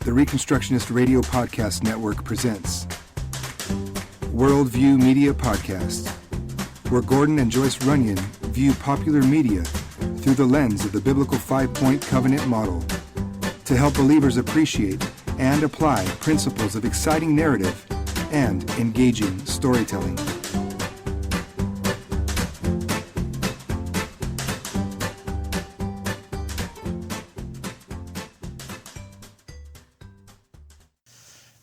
the Reconstructionist Radio Podcast Network presents Worldview Media Podcast, where Gordon and Joyce Runyon view popular media through the lens of the biblical five-point covenant model to help believers appreciate and apply principles of exciting narrative and engaging storytelling.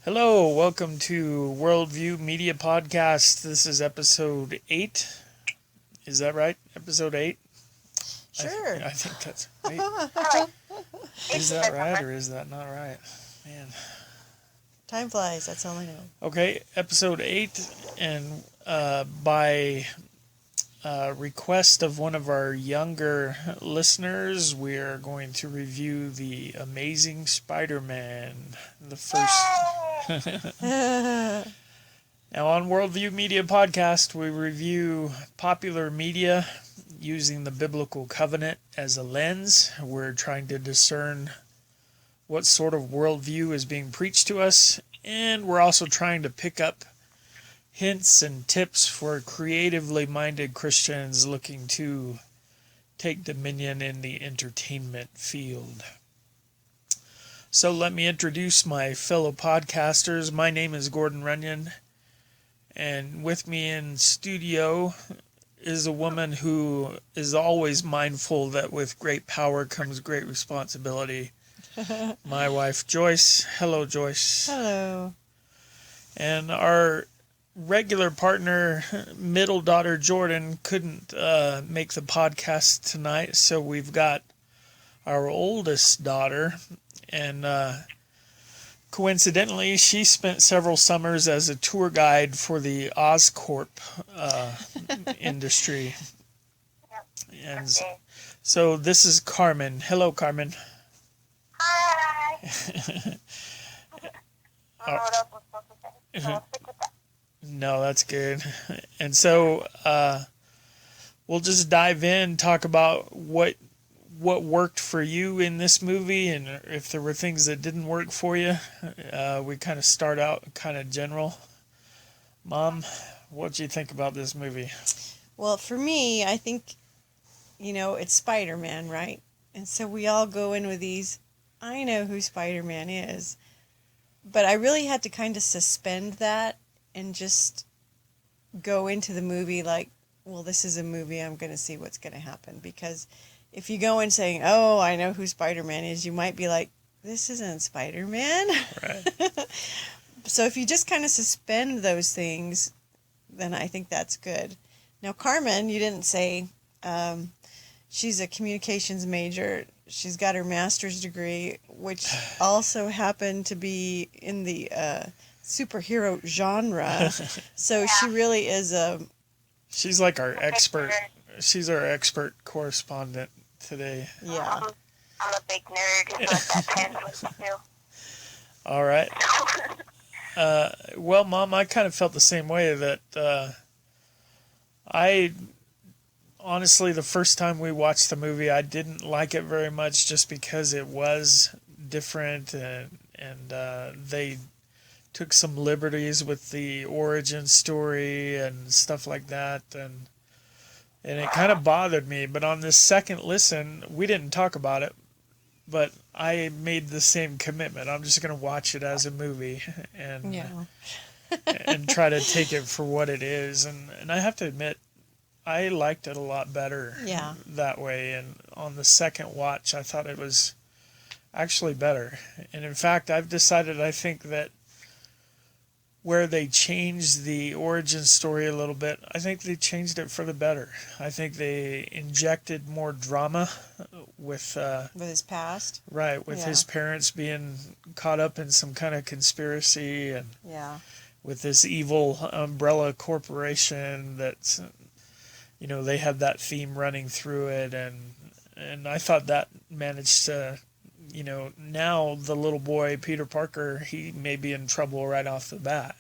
Hello, welcome to Worldview Media Podcast. This is episode 8. Is that right? Episode 8? Sure. I think that's right. Is that right or is that not right? Man. Time flies, that's all I know. Okay, episode 8, and by request of one of our younger listeners, we are going to review The Amazing Spider-Man, the first... Now on Worldview Media Podcast, we review popular media using the biblical covenant as a lens. We're trying to discern what sort of worldview is being preached to us, and we're also trying to pick up hints and tips for creatively minded Christians looking to take dominion in the entertainment field. So let me introduce my fellow podcasters. My name is Gordon Runyon, and with me in studio is a woman who is always mindful that with great power comes great responsibility. My wife, Joyce. Hello, Joyce. Hello. And our regular partner, middle daughter, Jordan, couldn't make the podcast tonight, so we've got our oldest daughter, and coincidentally, she spent several summers as a tour guide for the Oscorp industry. And so this is Carmen. Hello, Carmen. Hi. I don't know what else I'm supposed to say. So I'll stick with that. No, that's good. And so we'll just dive in, talk about what worked for you in this movie, and if there were things that didn't work for you. We kind of start out kind of general. Mom, what do you think about this movie? Well, for me, I think, it's Spider-Man, right? And so we all go in with these, I know who Spider-Man is. But I really had to kind of suspend that and just go into the movie like, well, this is a movie, I'm going to see what's going to happen. Because if you go in saying, oh, I know who Spider-Man is, you might be like, this isn't Spider-Man. Right. So if you just kind of suspend those things, then I think that's good. Now, Carmen, you didn't say, she's a communications major. She's got her master's degree, which also happened to be in the superhero genre. So Yeah. she really is She's like our expert. She's our expert correspondent today. yeah. I'm a big nerd. But that translates too. All right. Well, Mom, I kind of felt the same way that I... Honestly, the first time we watched the movie, I didn't like it very much just because it was different and they took some liberties with the origin story and stuff like that, and it kind of bothered me. But on this second listen, we didn't talk about it, but I made the same commitment. I'm just going to watch it as a movie and and try to take it for what it is. And I have to admit, I liked it a lot better that way, and on the second watch, I thought it was actually better. And in fact, I've decided I think that where they changed the origin story a little bit, I think they changed it for the better. I think they injected more drama with With his past. Right, with his parents being caught up in some kind of conspiracy, and with this evil umbrella corporation that's... they had that theme running through it, and I thought that managed to, now the little boy, Peter Parker, he may be in trouble right off the bat,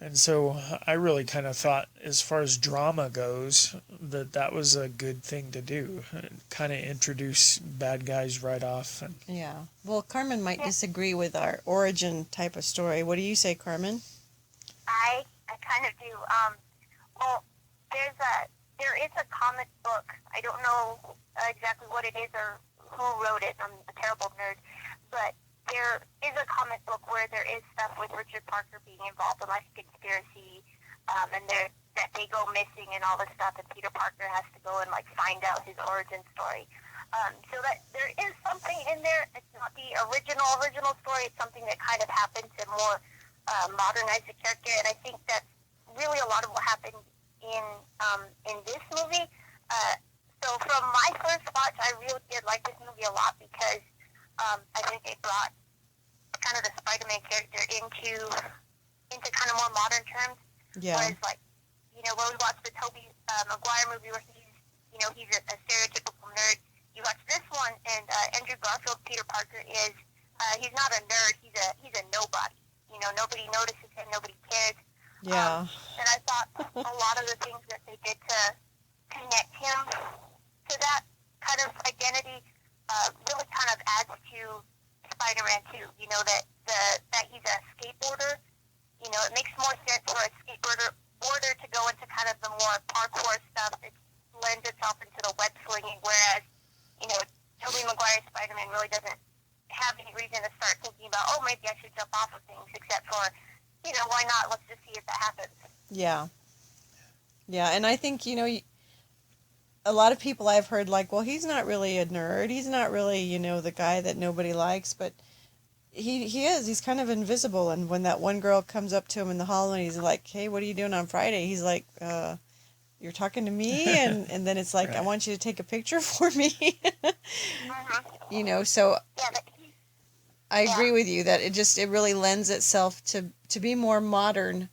And so I really kind of thought, as far as drama goes, that was a good thing to do. Kind of introduce bad guys right off. And Yeah. Well, Carmen might disagree with our origin type of story. What do you say, Carmen? I kind of do. Well, there is a comic book. I don't know exactly what it is or who wrote it. I'm a terrible nerd, but there is a comic book where there is stuff with Richard Parker being involved in like a conspiracy, and that they go missing and all this stuff, and Peter Parker has to go and like find out his origin story. So that there is something in there. It's not the original story. It's something that kind of happened to more modernize the character, and I think that's really a lot of what happened in this movie. So from my first watch, I really did like this movie a lot because I think they brought kind of the Spider-Man character into kind of more modern terms. Yeah. Whereas, like, you know, when we watched the Tobey Maguire movie where he's a stereotypical nerd, you watch this one, and Andrew Garfield's Peter Parker is he's not a nerd, he's a nobody. You know, nobody notices him, nobody cares. Yeah. And I thought a lot of the things that they did to connect him to that kind of identity really kind of adds to Spider-Man 2. You know, that he's a skateboarder. You know, it makes more sense for a skateboarder to go into kind of the more parkour stuff. It lends itself into the web slinging, whereas, you know, Tobey Maguire's Spider-Man really doesn't have any reason to start thinking about, oh, maybe I should jump off of things, except for, you know, why not? Let's just see if that happens. Yeah. Yeah, and I think, you know, a lot of people I've heard like, well, he's not really a nerd. He's not really, you know, the guy that nobody likes, but he is. He's kind of invisible. And when that one girl comes up to him in the hall and he's like, hey, what are you doing on Friday? He's like, you're talking to me? And then it's like, Right. I want you to take a picture for me. Mm-hmm. You know, so Yeah, but I agree with you that it really lends itself to be more modern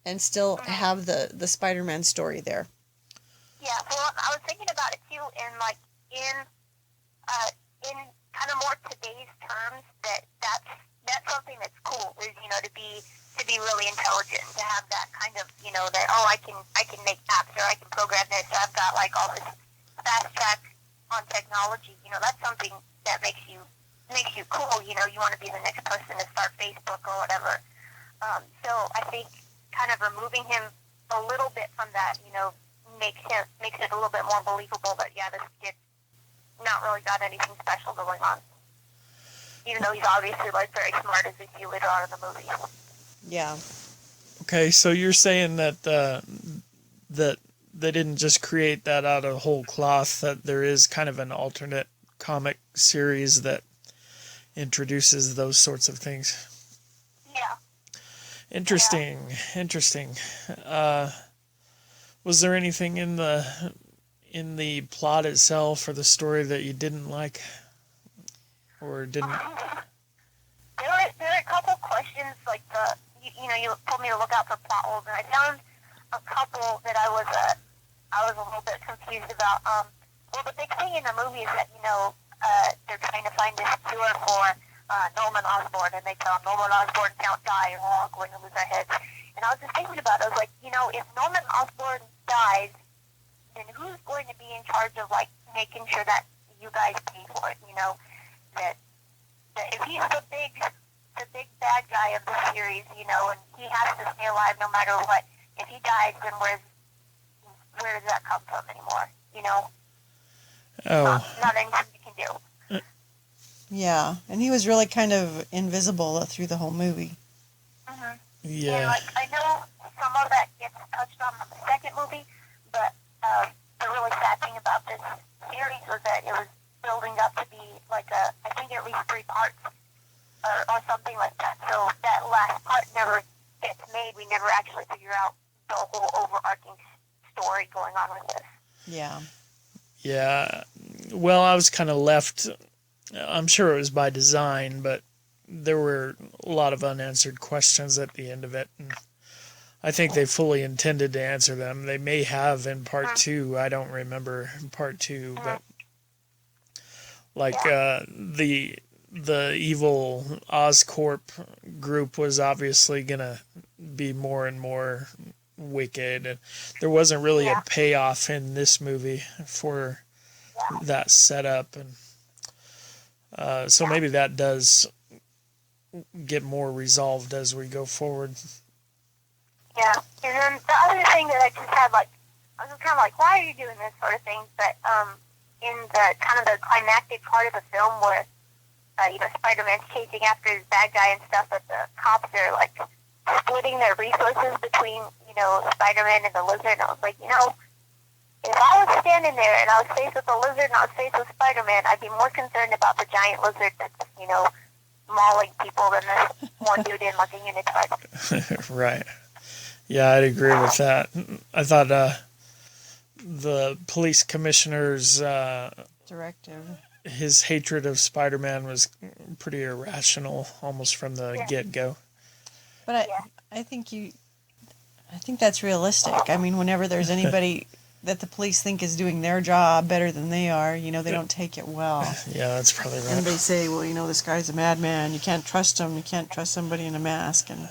and still have the Spider-Man story there. yeah. Well, I was thinking about it too, in kind of more today's terms. That's something that's cool. Is, you know, to be really intelligent, to have that kind of, you know, that, oh, I can make apps, or I can program this, or I've got like all this fast track on technology. You know, that's something that makes you cool. You know, you want to be the next person to start Facebook or whatever. So I think kind of removing him a little bit from that, you know, makes it a little bit more believable that, yeah, this kid's not really got anything special going on, even though he's obviously like very smart, as we see later on in the movie. Yeah. okay, so you're saying that that they didn't just create that out of whole cloth, that there is kind of an alternate comic series that introduces those sorts of things. Yeah. Interesting. Was there anything in the plot itself or the story that you didn't like, or didn't? There are a couple questions, like you know, you told me to look out for plot holes, and I found a couple that I was a little bit confused about. Well, the big thing in the movie is that, you know, they're trying to find this cure for Norman Osborn, and they tell Norman Osborn can't die, or we're all going to lose our heads. And I was just thinking about it. I was like, you know, if Norman Osborn dies, then who's going to be in charge of like making sure that you guys pay for it? You know, that if he's the big bad guy of the series, you know, and he has to stay alive no matter what. If he dies, then where does that come from anymore? You know, not anything you can do. Yeah, and he was really kind of invisible through the whole movie. Mm-hmm. Yeah. And like, I know some of that gets touched on in the second movie, but the really sad thing about this series was that it was building up to be like I think at least 3 parts or something like that. So that last part never gets made. We never actually figure out the whole overarching story going on with this. Yeah. Yeah. Well, I was kind of left. I'm sure it was by design, but there were a lot of unanswered questions at the end of it, and I think they fully intended to answer them. They may have in part 2. I don't remember part 2, but like the the evil Oscorp group was obviously gonna be more and more wicked, and there wasn't really a payoff in this movie for that setup, and so maybe that does get more resolved as we go forward. Yeah, and then the other thing that I just had, like, I was just kind of like, why are you doing this sort of thing? But in the kind of the climactic part of the film where, Spider-Man's chasing after his bad guy and stuff, but the cops are, like, splitting their resources between, Spider-Man and the Lizard, and I was like, if I was standing there and I was faced with a lizard and I was faced with Spider-Man, I'd be more concerned about the giant lizard that's, mauling people than this one dude in, like, a unitard. Right. Yeah, I'd agree with that. I thought the police commissioner's Directive. his hatred of Spider-Man was pretty irrational, almost from the get-go. But I think that's realistic. I mean, whenever there's anybody that the police think is doing their job better than they are, they don't take it well. Yeah, that's probably right. And they say, well, this guy's a madman. You can't trust him. You can't trust somebody in a mask. And,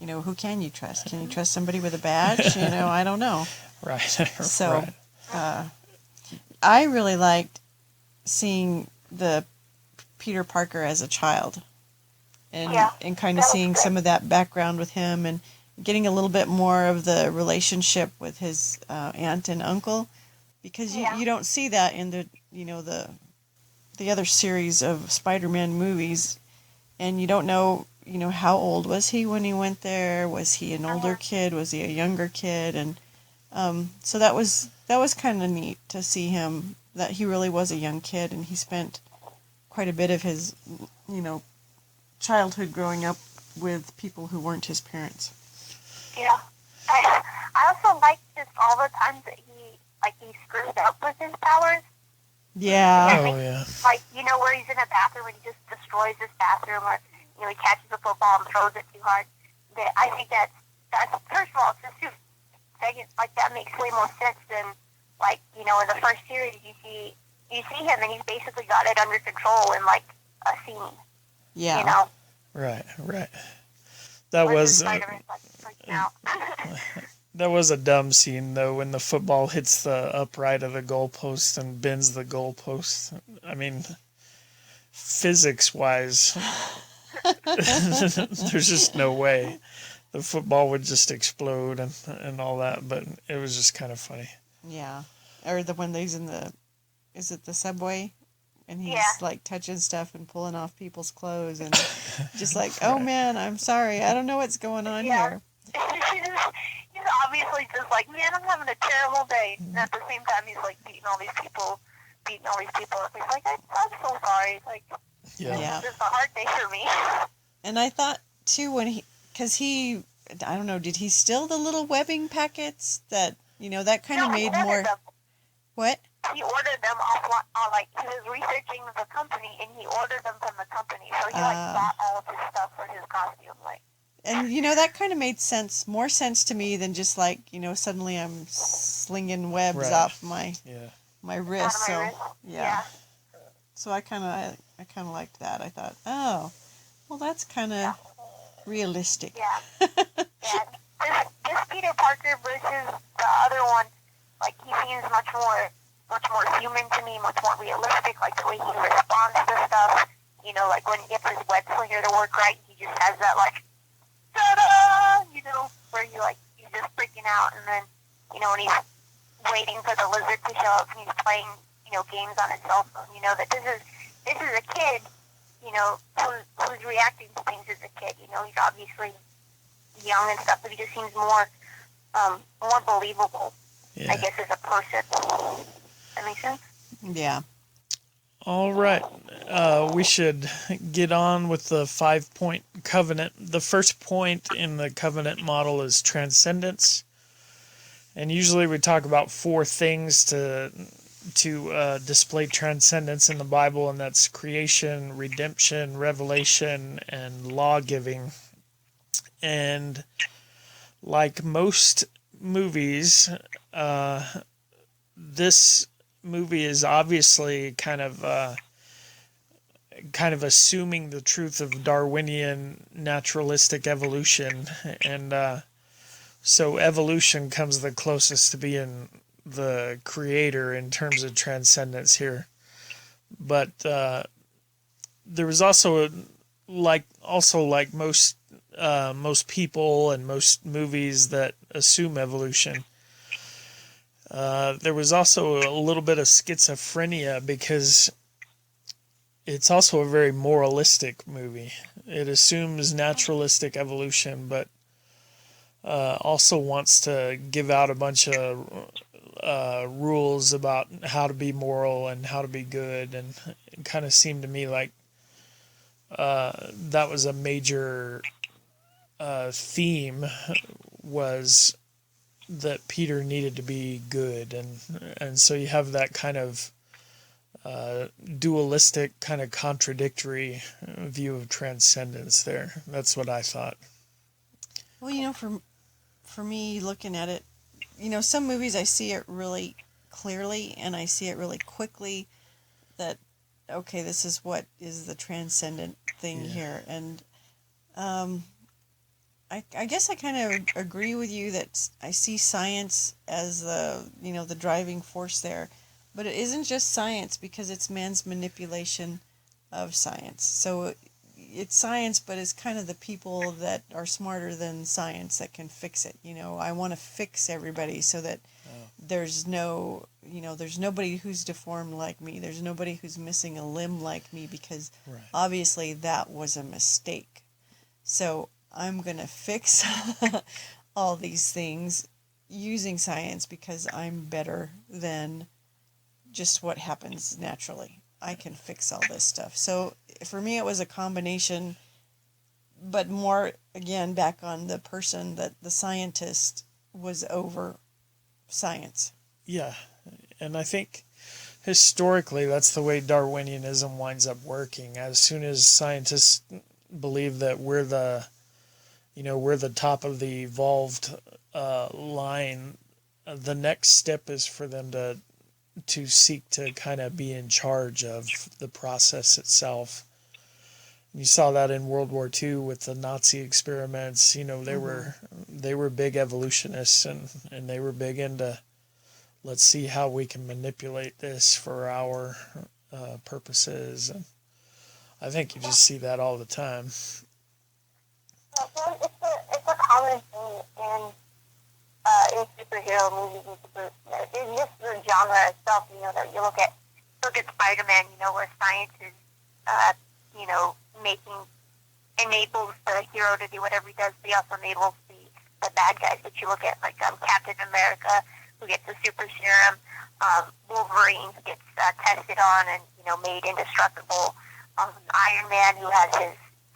who can you trust? Can you trust somebody with a badge? I don't know. Right. So, right. I really liked seeing the Peter Parker as a child. And kind of seeing some of that background with him and getting a little bit more of the relationship with his aunt and uncle, because you don't see that in the other series of Spider-Man movies, and you don't know how old was he when he went there? Was he an older kid? Was he a younger kid? And so that was kind of neat to see him, that he really was a young kid, and he spent quite a bit of his childhood growing up with people who weren't his parents. Yeah. I also like just all the times that he screwed up with his powers. Yeah. Oh, yeah. Like, where he's in a bathroom and he just destroys his bathroom, or, he catches a football and throws it too hard. I think that's first of all, it's just too, second, like, that makes way more sense than, like, in the first series, you see him and he's basically got it under control in, like, a scene. Yeah. Right. That was that was a dumb scene, though, when the football hits the upright of the goalpost and bends the goalpost. I mean, physics-wise, there's just no way the football would just explode and all that, but it was just kind of funny. Yeah. Or the one that he's in is it the subway? And he's like touching stuff and pulling off people's clothes and just like, oh man, I'm sorry, I don't know what's going on here. He's obviously just like, man, I'm having a terrible day. And at the same time, he's like beating all these people up. He's like, I'm so sorry. It's like, it's just a hard day for me. And I thought too, because he, I don't know, did he steal the little webbing packets that, that kind of made more. Them. What? He ordered them off, like, he was researching the company, and he ordered them from the company. So he, bought all of his stuff for his costume, like. And, that kind of made more sense to me than just, like, suddenly I'm slinging webs off my wrist. So, yeah. So I kind of liked that. I thought, oh, well, that's kind of realistic. Yeah. This Peter Parker versus the other one, like, he seems much more human to me, much more realistic, like the way he responds to stuff. Like when he gets his web slinger to work right, he just has that, like, ta-da! Where he's just freaking out, and then, when he's waiting for the lizard to show up and he's playing, games on his cell phone, that this is a kid, who's reacting to things as a kid. He's obviously young and stuff, but he just seems more believable, I guess, as a person. That makes sense? Yeah. All right. We should get on with the 5-point covenant. The first point in the covenant model is transcendence. And usually we talk about 4 things to display transcendence in the Bible, and that's creation, redemption, revelation, and law giving. And like most movies, this movie is obviously kind of kind of assuming the truth of Darwinian naturalistic evolution, and so evolution comes the closest to being the creator in terms of transcendence here. But there was also like most people and most movies that assume evolution. There was also a little bit of schizophrenia because it's also a very moralistic movie. It assumes naturalistic evolution, but also wants to give out a bunch of rules about how to be moral and how to be good, and it kind of seemed to me like that was a major theme, was that Peter needed to be good, and so you have that kind of dualistic, kind of contradictory view of transcendence there. That's what I thought. Well, for me, looking at it, some movies I see it really clearly and I see it really quickly that, okay, this is what is the transcendent thing here. And I guess I kind of agree with you that I see science as the driving force there. But it isn't just science, because it's man's manipulation of science. So it's science, but it's kind of the people that are smarter than science that can fix it. I want to fix everybody so that there's there's nobody who's deformed like me. There's nobody who's missing a limb like me, because obviously that was a mistake. So I'm going to fix all these things using science because I'm better than just what happens naturally. I can fix all this stuff. So for me, it was a combination, but more, again, back on the person, that the scientist was over science. Yeah, and I think historically that's the way Darwinianism winds up working. As soon as scientists believe that we're the top of the evolved line, the next step is for them to seek to kind of be in charge of the process itself. You saw that in World War II with the Nazi experiments. They were big evolutionists, and they were big into, let's see how we can manipulate this for our purposes. And I think you just see that all the time. Well, it's a common thing in superhero movies and it's just the genre itself. That you look at Spider-Man. Where science is, enables the hero to do whatever he does, but he also enables the bad guys. But you look at Captain America, who gets the super serum. Wolverine gets tested on and made indestructible. Iron Man, who has his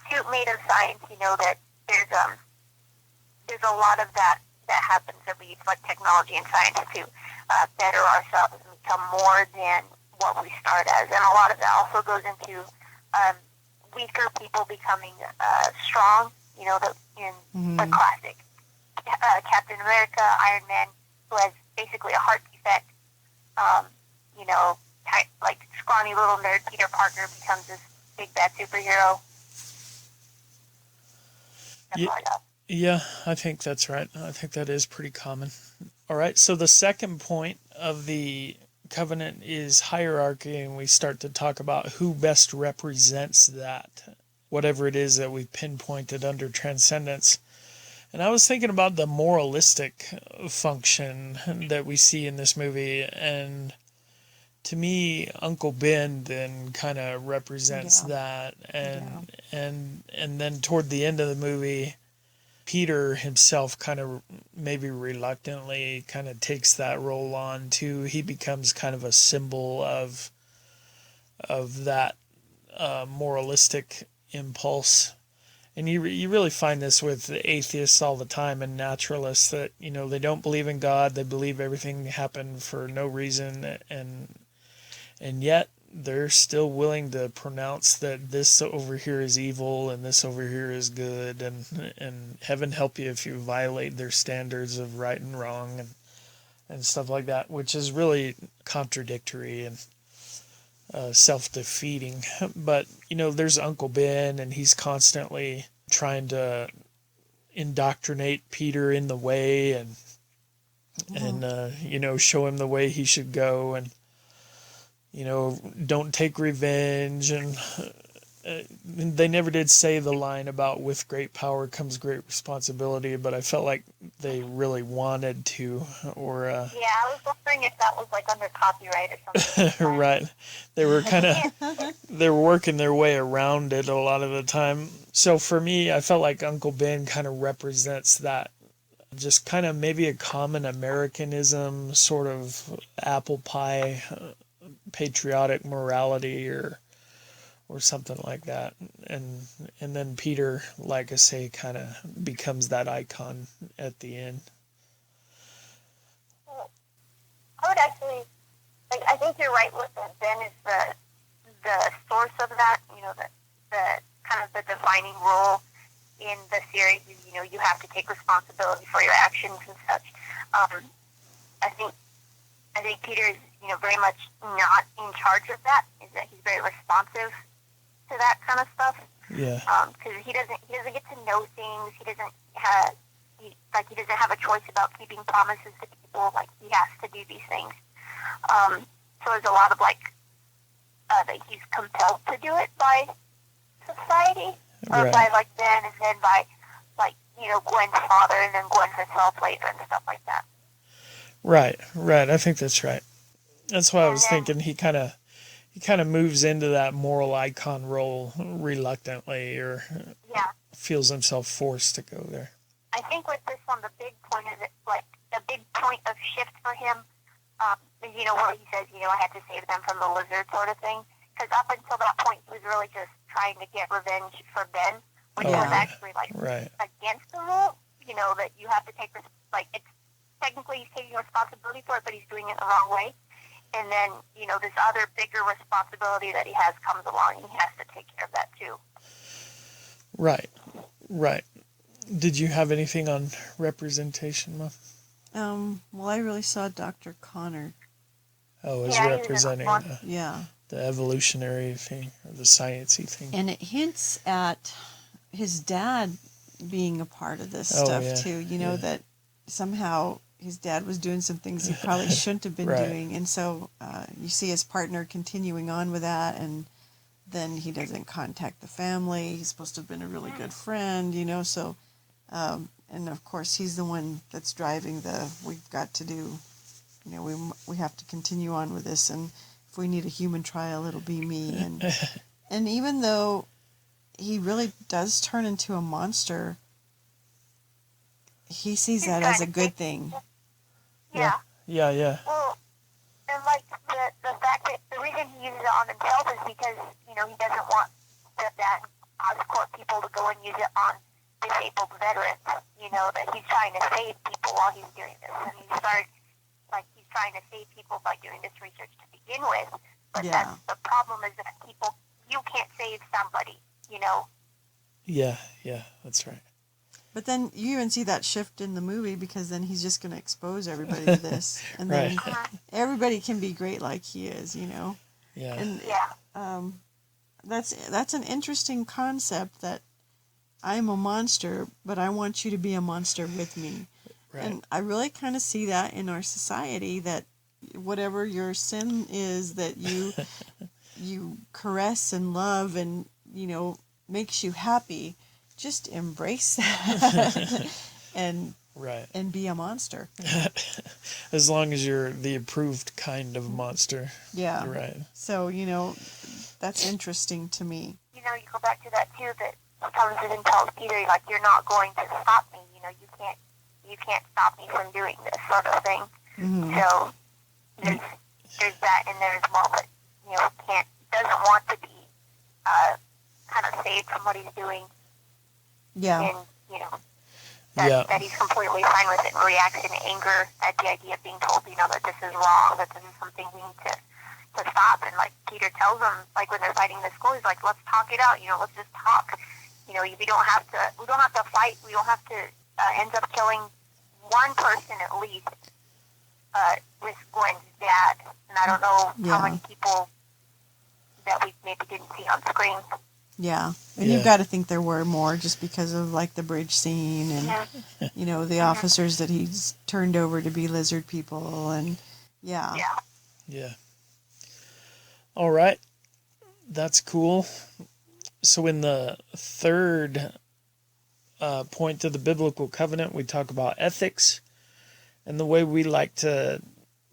suit made of science. That there's a lot of that happens that leads technology and science to better ourselves and become more than what we start as. And a lot of that also goes into weaker people becoming strong. The classic Captain America, Iron Man, who has basically a heart defect. Scrawny little nerd Peter Parker becomes this big bad superhero. Yeah, I think that's right. I think that is pretty common. All right, so the second point of the covenant is hierarchy, and we start to talk about who best represents that, whatever it is that we've pinpointed under transcendence. And I was thinking about the moralistic function that we see in this movie, and to me, Uncle Ben then kind of represents that, and then toward the end of the movie, Peter himself kind of maybe reluctantly kind of takes that role on too. He becomes kind of a symbol of that moralistic impulse. And you really find this with atheists all the time and naturalists, that they don't believe in God. They believe everything happened for no reason, and yet they're still willing to pronounce that this over here is evil and this over here is good, and heaven help you if you violate their standards of right and wrong and stuff like that, which is really contradictory. And self-defeating. But, there's Uncle Ben, and he's constantly trying to indoctrinate Peter in the way and show him the way he should go, and don't take revenge. And they never did say the line about with great power comes great responsibility, but I felt like they really wanted to, or yeah, I was wondering if that was like under copyright or something. right, they were they were working their way around it a lot of the time. So for me, I felt like Uncle Ben kind of represents that, just kind of maybe a common Americanism, sort of apple pie patriotic morality, or something like that. And then Peter, like I say, kind of becomes that icon at the end. Well, I would actually, I think you're right with that. Ben is the source of that, the kind of the defining role in the series. You have to take responsibility for your actions and such. I think Peter is, very much not in charge of that. Is that he's very responsive to that kind of stuff. Yeah. Because he doesn't get to know things. He doesn't have a choice about keeping promises to people. Like, he has to do these things. So there's a lot of that he's compelled to do it by society, or right. by Ben, and then by Gwen's father, and then Gwen herself later, and stuff like that. Right. I think that's right. That's why I was thinking he kind of moves into that moral icon role reluctantly, or feels himself forced to go there. I think with this one, the big point is the big point of shift for him is, where he says, I had to save them from the lizard sort of thing. Because up until that point, he was really just trying to get revenge for Ben, which was actually right. against the rule. That you have to take it's technically he's taking responsibility for it, but he's doing it the wrong way. And then, this other bigger responsibility that he has comes along, and he has to take care of that too. Right. Did you have anything on representation, Mom? Well, I really saw Dr. Connor. Oh, as representing the evolutionary thing, or the sciencey thing. And it hints at his dad being a part of this stuff too. That somehow his dad was doing some things he probably shouldn't have been doing. And so you see his partner continuing on with that, and then he doesn't contact the family. He's supposed to have been a really good friend, so, and of course he's the one that's driving we've got to do, we have to continue on with this, and if we need a human trial, it'll be me. And even though he really does turn into a monster, he sees that as a good thing. Yeah. Well, and the fact that the reason he uses it on himself is because, he doesn't want that Oscorp people to go and use it on disabled veterans, that he's trying to save people while he's doing this. And he's trying to save people by doing this research to begin with. But that's the problem, is that you can't save somebody, Yeah, that's right. But then you even see that shift in the movie, because then he's just going to expose everybody to this. And then everybody can be great like he is, Yeah. And that's an interesting concept, that I'm a monster, but I want you to be a monster with me. Right. And I really kind of see that in our society, that whatever your sin is that you caress and love and, makes you happy, just embrace that and be a monster. As long as you're the approved kind of monster. Yeah. Right. So, that's interesting to me. You go back to that too, that sometimes even tells Peter, you're not going to stop me, you can't stop me from doing this sort of thing. Mm-hmm. So there's that in there as well, but doesn't want to be kind of saved from what he's doing. Yeah. And that he's completely fine with it, and reacts in anger at the idea of being told, that this is wrong, that this is something we need to stop. And Peter tells him, when they're fighting the school, he's like, let's talk it out, let's just talk. We don't have to fight, we don't have to end up killing one person at least with Gwen's dad. And I don't know how many people that we maybe didn't see on screen. Yeah. And Yeah. you've got to think there were more just because of, like, the bridge scene and, you know, the officers that he's turned over to be lizard people. And, yeah. Yeah. All right. That's cool. So in the third point to the biblical covenant, we talk about ethics. And the way we like to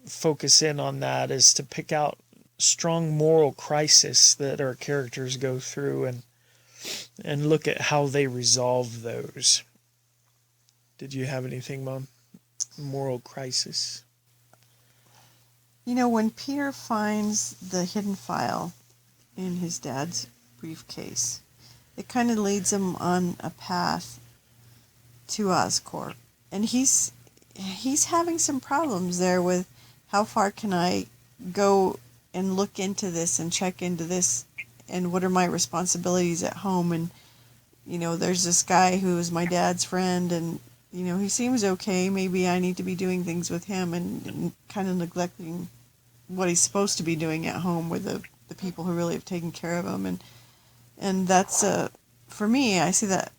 focus in on that is to pick out strong moral crisis that our characters go through and look at how they resolve those. Did you have anything, Mom? Moral crisis? You know, when Peter finds the hidden file in his dad's briefcase, it kind of leads him on a path to Oscorp. And he's having some problems there with how far can I go and look into this and check into this, and what are my responsibilities at home. And, you know, there's this guy who is my dad's friend, and, you know, he seems okay. Maybe I need to be doing things with him, and kind of neglecting what he's supposed to be doing at home with the people who really have taken care of him. And that's, for me, I see that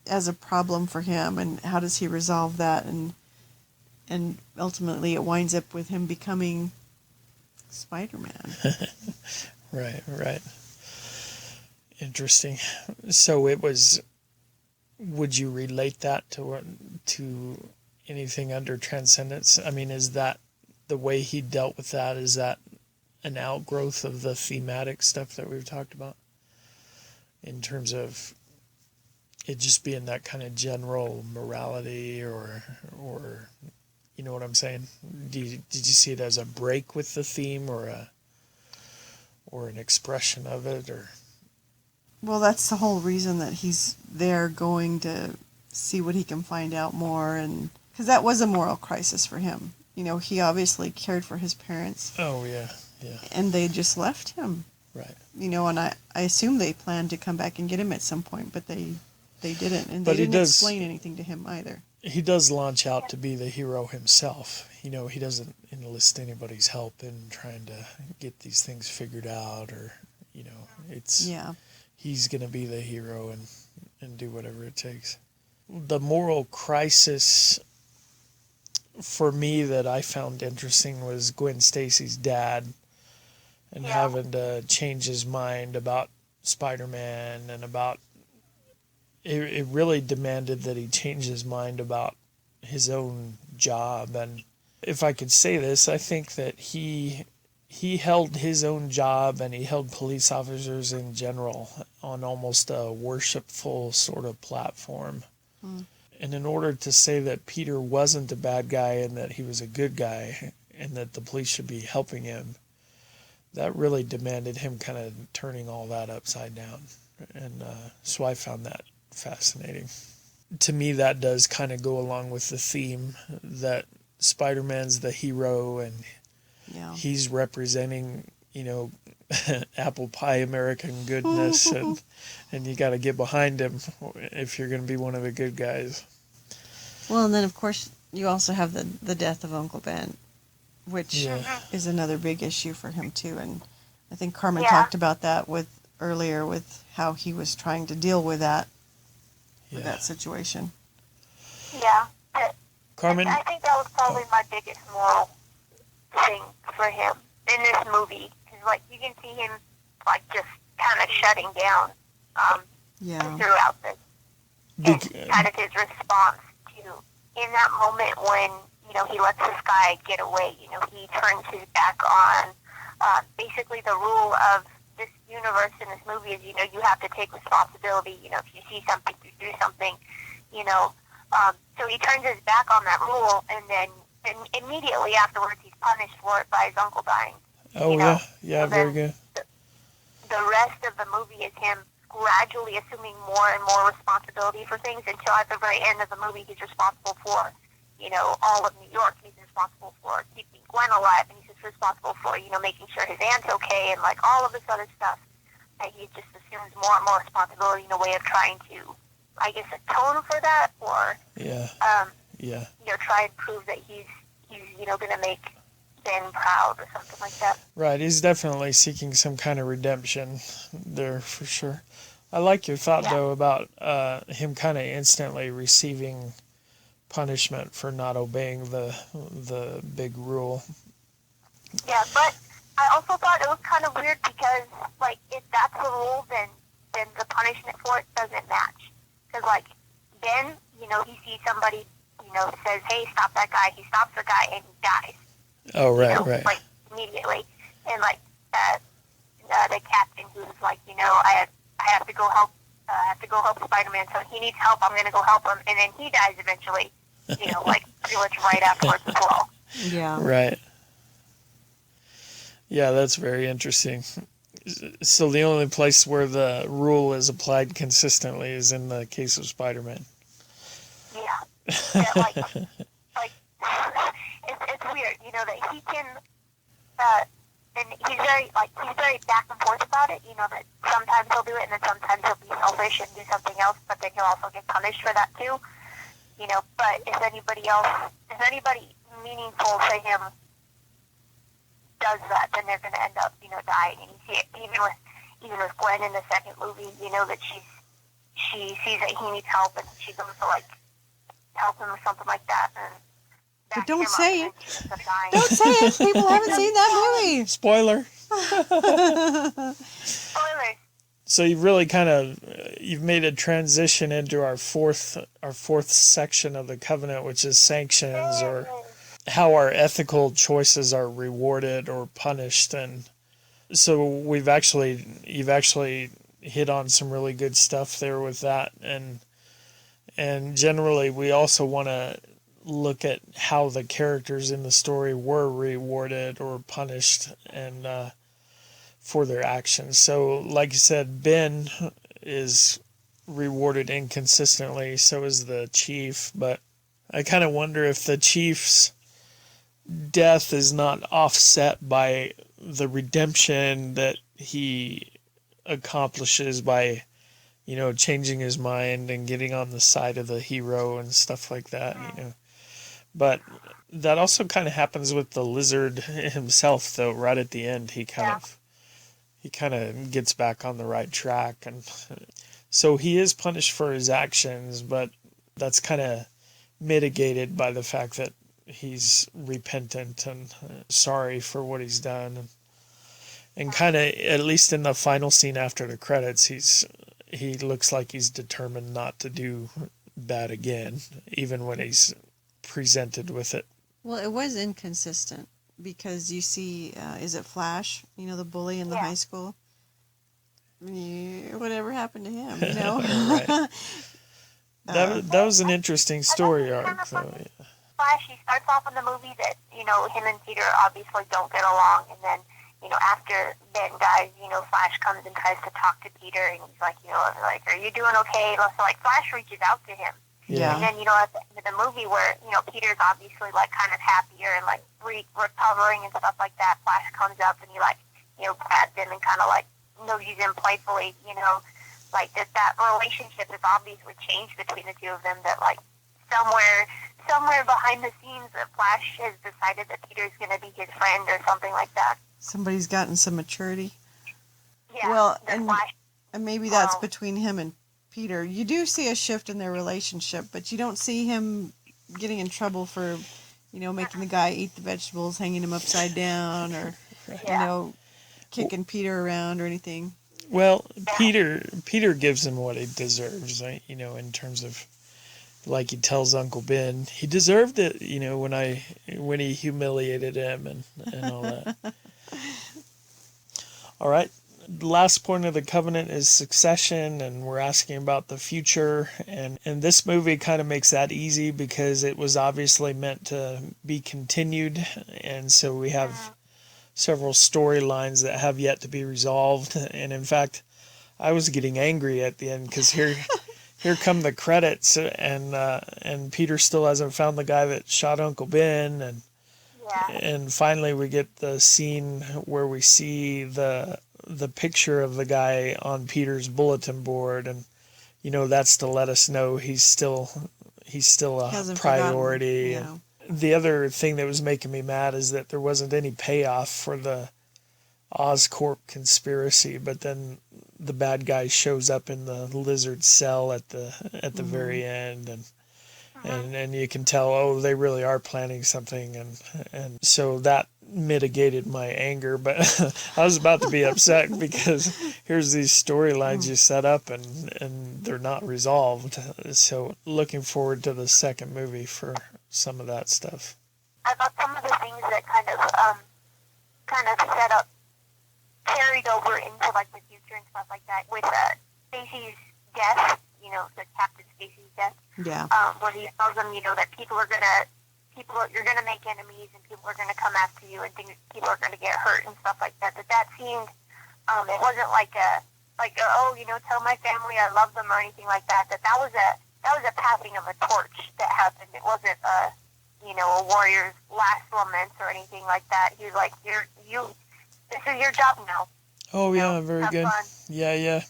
as a problem for him, and how does he resolve that? And ultimately it winds up with him becoming Spider-Man. Right. Interesting. So it was, would you relate that to anything under transcendence? I mean, is that the way he dealt with that? Is that an outgrowth of the thematic stuff that we've talked about? In terms of it just being that kind of general morality or you know what I'm saying? Did you see it as a break with the theme or an expression of it? Or Well, that's the whole reason that he's there, going to see what he can find out more, and because that was a moral crisis for him. You know, he obviously cared for his parents. Oh yeah. And they just left him. Right. You know, and I assume they planned to come back and get him at some point, but they didn't, and But they he didn't does- explain anything to him either. He does launch out to be the hero himself. You know, he doesn't enlist anybody's help in trying to get these things figured out, or, you know, it's, Yeah. he's going to be the hero and do whatever it takes. The moral crisis for me that I found interesting was Gwen Stacy's dad and having to change his mind about Spider-Man and about it really demanded that he change his mind about his own job. And if I could say this, I think that he held his own job, and he held police officers in general on almost a worshipful sort of platform. And in order to say that Peter wasn't a bad guy and that he was a good guy and that the police should be helping him, that really demanded him kind of turning all that upside down. And so I found that fascinating. To me, that does kind of go along with the theme that Spider-Man's the hero, and he's representing, you know, apple pie American goodness, and you got to get behind him if you're going to be one of the good guys. Well, and then of course you also have the death of Uncle Ben, which is another big issue for him too. And I think Carmen talked about that earlier with how he was trying to deal with that situation. Yeah. Carmen? I think that was probably my biggest moral thing for him in this movie. Because, like, you can see him, like, just kind of shutting down throughout this. And kind of his response to, in that moment when, you know, he lets this guy get away, you know, he turns his back on, basically the rule of this universe in this movie is, you know, you have to take responsibility. You know, if you see something, you do something, you know. So he turns his back on that rule, and then immediately afterwards he's punished for it by his uncle dying. Oh, you know? Yeah, so very good. The rest of the movie is him gradually assuming more and more responsibility for things until at the very end of the movie he's responsible for, you know, all of New York. He's responsible for keeping Gwen alive, and he's just responsible for, you know, making sure his aunt's okay, and like all of this other stuff. And he just assumes more and more responsibility in a way of trying to, I guess, atone for that, or you know, try and prove that he's you know, going to make Ben proud or something like that. Right, he's definitely seeking some kind of redemption there for sure. I like your thought though about him kind of instantly receiving punishment for not obeying the big rule. Yeah, but I also thought it was kind of weird because, like, if that's the rule, then the punishment for it doesn't match. Because, like, Ben, you know, he sees somebody, you know, says, hey, stop that guy. He stops the guy and he dies. Oh, right, you know, right. Like, immediately. And, like, the captain who's like, you know, I have to go help. I have to go help Spider-Man, so he needs help. I'm going to go help him. And then he dies eventually, you know, like, pretty much right afterwards as well. Yeah. Right. Yeah, that's very interesting. So the only place where the rule is applied consistently is in the case of Spider-Man. Yeah. Yeah, like it's weird, you know, that he can, and he's very back and forth about it, you know, that sometimes he'll do it and then sometimes he'll be selfish and do something else, but then he'll also get punished for that too, you know, but if anybody meaningful to him does that, then they're going to end up, you know, dying, and you see it even with Gwen in the second movie, you know, that she sees that he needs help and she goes to, like, help him or something like that, and But don't say it. Dying. Don't say it. People haven't seen that movie. Spoiler. Spoilers. So you've really you've made a transition into our fourth section of the covenant, which is sanctions, or how our ethical choices are rewarded or punished. And so you've actually hit on some really good stuff there with that. And generally we also want to look at how the characters in the story were rewarded or punished and for their actions. So like you said, Ben is rewarded inconsistently, so is the chief, but I kind of wonder if the chief's death is not offset by the redemption that he accomplishes by, you know, changing his mind and getting on the side of the hero and stuff like that, you know. But that also kind of happens with the lizard himself, though. Right at the end, he kind of gets back on the right track, and so he is punished for his actions, but that's kind of mitigated by the fact that he's repentant and sorry for what he's done, and kind of, at least in the final scene after the credits, he looks like he's determined not to do that again, even when he's presented with it. Well, it was inconsistent because you see, is it Flash? You know, the bully in the high school? Yeah, whatever happened to him, you know? Right. That was an interesting story arc, though. Yeah. Flash, he starts off in the movie that, you know, him and Peter obviously don't get along, and then, you know, after Ben dies, you know, Flash comes and tries to talk to Peter, and he's like, you know, like, are you doing okay? So, like, Flash reaches out to him. Yeah. And then, you know, at the end of the movie where, you know, Peter's obviously, like, kind of happier and, like, recovering and stuff like that, Flash comes up and he, like, you know, grabs him and kind of, like, nudges him playfully, you know, like, that relationship has obviously changed between the two of them, that, like, somewhere behind the scenes that Flash has decided that Peter's going to be his friend or something like that. Somebody's gotten some maturity. Yeah. Well, Flash, and maybe that's between him and Peter. You do see a shift in their relationship, but you don't see him getting in trouble for, you know, making the guy eat the vegetables, hanging him upside down, or, you know, kicking Peter around or anything. Well, Peter gives him what he deserves, right? You know, in terms of, like he tells Uncle Ben, he deserved it, you know, when he humiliated him and all that. All right. The last point of the covenant is succession, and we're asking about the future, and this movie kind of makes that easy because it was obviously meant to be continued, and so we have several storylines that have yet to be resolved. And in fact, I was getting angry at the end because here come the credits, and Peter still hasn't found the guy that shot Uncle Ben, and finally we get the scene where we see the picture of the guy on Peter's bulletin board, and you know, that's to let us know he's still a priority. Yeah. the other thing that was making me mad is that there wasn't any payoff for the Oscorp conspiracy, but then the bad guy shows up in the lizard cell at the very end, and you can tell, oh, they really are planning something, and so that mitigated my anger. But I was about to be upset because here's these storylines you set up and they're not resolved. So looking forward to the second movie for some of that stuff. I thought some of the things that kind of set up carried over into like the future and stuff like that with Stacy's death, the Captain Stacy's death. Yeah. Where he tells them, that you're gonna make enemies and people are gonna come after you and people are gonna get hurt and stuff like that. That seemed, it wasn't like tell my family I love them or anything like that. That was a passing of a torch that happened. It wasn't a warrior's last lament or anything like that. He was like, this is your job now. Oh yeah, very good. Fun. Yeah.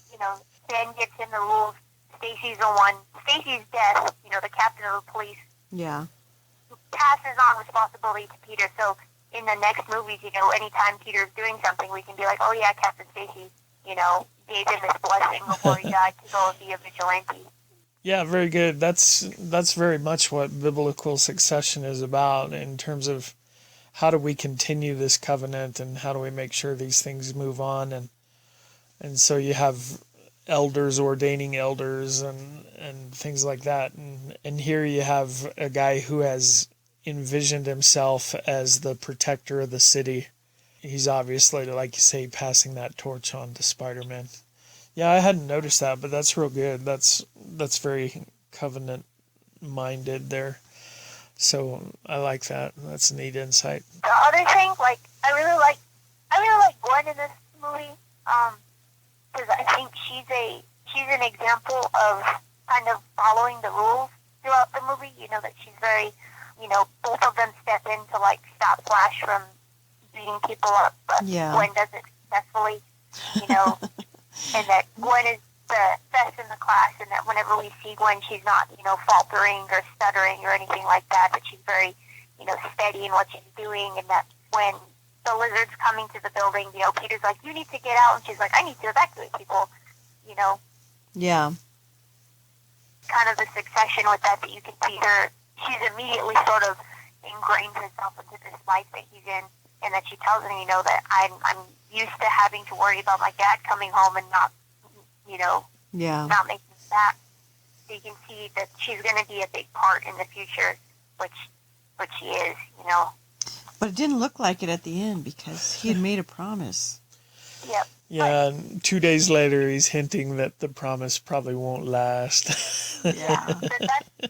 Ben gets in the rules. Stacy's the one. Stacy's death. The captain of the police. Yeah. Passes on responsibility to Peter. So in the next movies, anytime Peter's doing something, we can be like, oh yeah, Captain Stacy, gave him his blessing before he died to go and be a vigilante. Yeah, very good. That's very much what biblical succession is about in terms of how do we continue this covenant and how do we make sure these things move on, and so you have elders ordaining elders and things like that, and here you have a guy who has envisioned himself as the protector of the city. He's obviously, like you say, passing that torch on to Spider-Man. Yeah, I hadn't noticed that, but that's real good. That's very covenant minded there. So I like that. That's a neat insight. The other thing, I really like Gwen in this movie, because I think she's an example of kind of following the rules throughout the movie. That she's very, both of them step in to stop Flash from beating people up, but Gwen does it successfully. And that Gwen is the best in the class, and that whenever we see Gwen, she's not, faltering or stuttering or anything like that, but she's very, steady in what she's doing, and that when the lizard's coming to the building, Peter's like, you need to get out, and she's like, I need to evacuate people, Yeah. Kind of the succession with that you can see her, she's immediately sort of ingrained herself into this life that he's in, and that she tells him, that I'm used to having to worry about my dad coming home and not, not making him back. So you can see that she's going to be a big part in the future, which she is, But it didn't look like it at the end because he had made a promise. Yep. Yeah, and 2 days later he's hinting that the promise probably won't last. Yeah.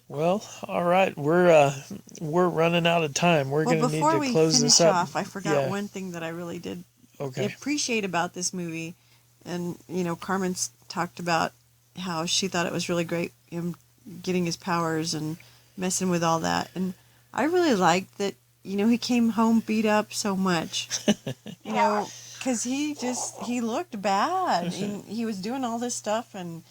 Well, all right, we're running out of time. We're going to need to close this up. Off, I forgot one thing that I really did appreciate about this movie, and Carmen's talked about how she thought it was really great him getting his powers and messing with all that, and I really liked that. He came home beat up so much. Because he looked bad. He was doing all this stuff, and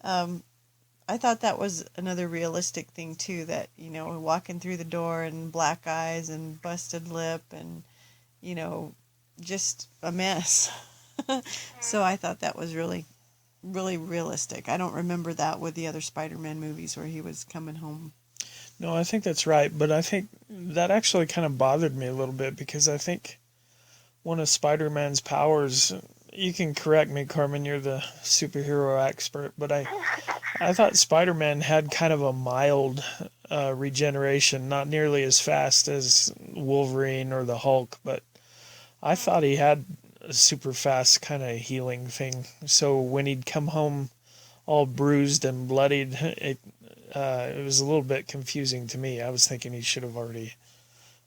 I thought that was another realistic thing too. That walking through the door and black eyes and busted lip and just a mess. So I thought that was really, really realistic. I don't remember that with the other Spider-Man movies where he was coming home. No, I think that's right, but I think that actually kind of bothered me a little bit because I think one of Spider-Man's powers, you can correct me, Carmen, you're the superhero expert, but I thought Spider-Man had kind of a mild regeneration, not nearly as fast as Wolverine or the Hulk, but I thought he had a super fast kind of healing thing. So when he'd come home all bruised and bloodied, it was a little bit confusing to me. I was thinking he should have already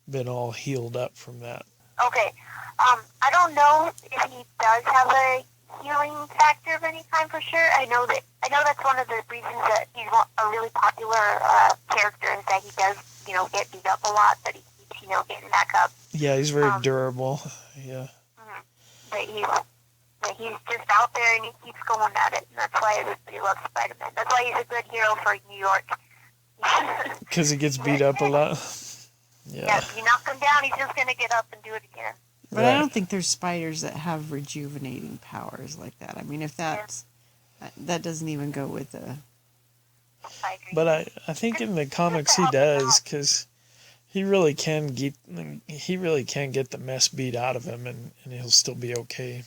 been all healed up from that. Okay. I don't know if he does have a healing factor of any kind for sure. I know that's one of the reasons that he's a really popular character is that he does, get beat up a lot, but he keeps, getting back up. Yeah, he's very durable. Yeah. But he's just out there and he keeps going at it, and that's why everybody loves Spider-Man. That's why he's a good hero for New York. Because he gets beat up a lot. Yeah. If you knock him down, he's just gonna get up and do it again. But Right. I don't think there's spiders that have rejuvenating powers like that. I mean, if that doesn't even go with the. I agree. But I think in the comics he does, because he really can get the mess beat out of him, and he'll still be okay.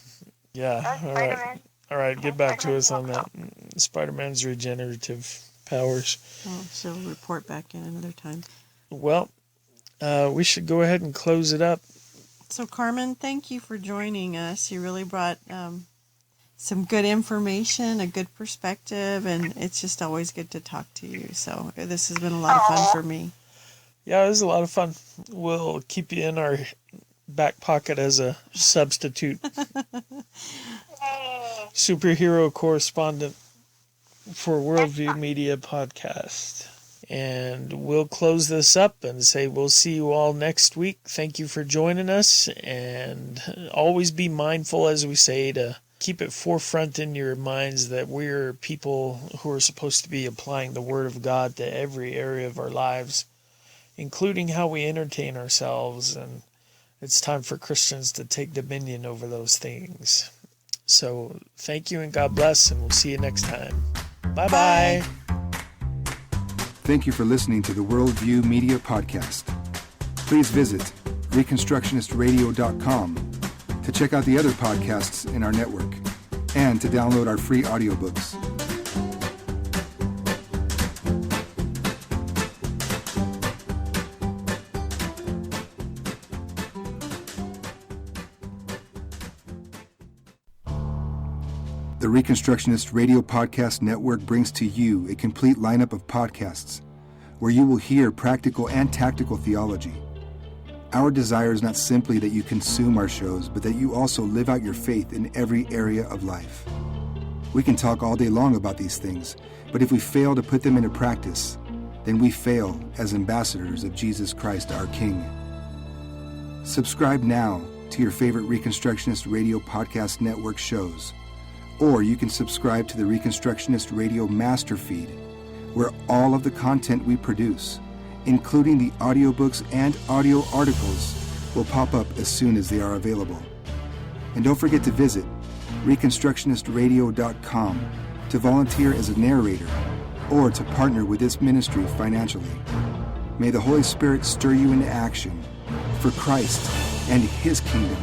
Yeah. All right. Spider-Man. All right. Get back to us on that. Spider-Man's regenerative powers. Well, she'll report back in another time. Well, we should go ahead and close it up. So, Carmen, thank you for joining us. You really brought some good information, a good perspective, and it's just always good to talk to you. So, this has been a lot of fun for me. Yeah, it was a lot of fun. We'll keep you in our back pocket as a substitute Hey. superhero correspondent for Worldview Media Podcast. And we'll close this up and say we'll see you all next week. Thank you for joining us, and always be mindful, as we say, to keep it forefront in your minds that we're people who are supposed to be applying the Word of God to every area of our lives, including how we entertain ourselves, and it's time for Christians to take dominion over those things. So thank you and God bless, and we'll see you next time. Bye-bye. Thank you for listening to the Worldview Media Podcast. Please visit reconstructionistradio.com to check out the other podcasts in our network and to download our free audiobooks. The Reconstructionist Radio Podcast Network brings to you a complete lineup of podcasts where you will hear practical and tactical theology. Our desire is not simply that you consume our shows, but that you also live out your faith in every area of life. We can talk all day long about these things, but if we fail to put them into practice, then we fail as ambassadors of Jesus Christ, our King. Subscribe now to your favorite Reconstructionist Radio Podcast Network shows, or you can subscribe to the Reconstructionist Radio Master Feed, where all of the content we produce, including the audiobooks and audio articles, will pop up as soon as they are available. And don't forget to visit reconstructionistradio.com to volunteer as a narrator or to partner with this ministry financially. May the Holy Spirit stir you into action for Christ and His kingdom.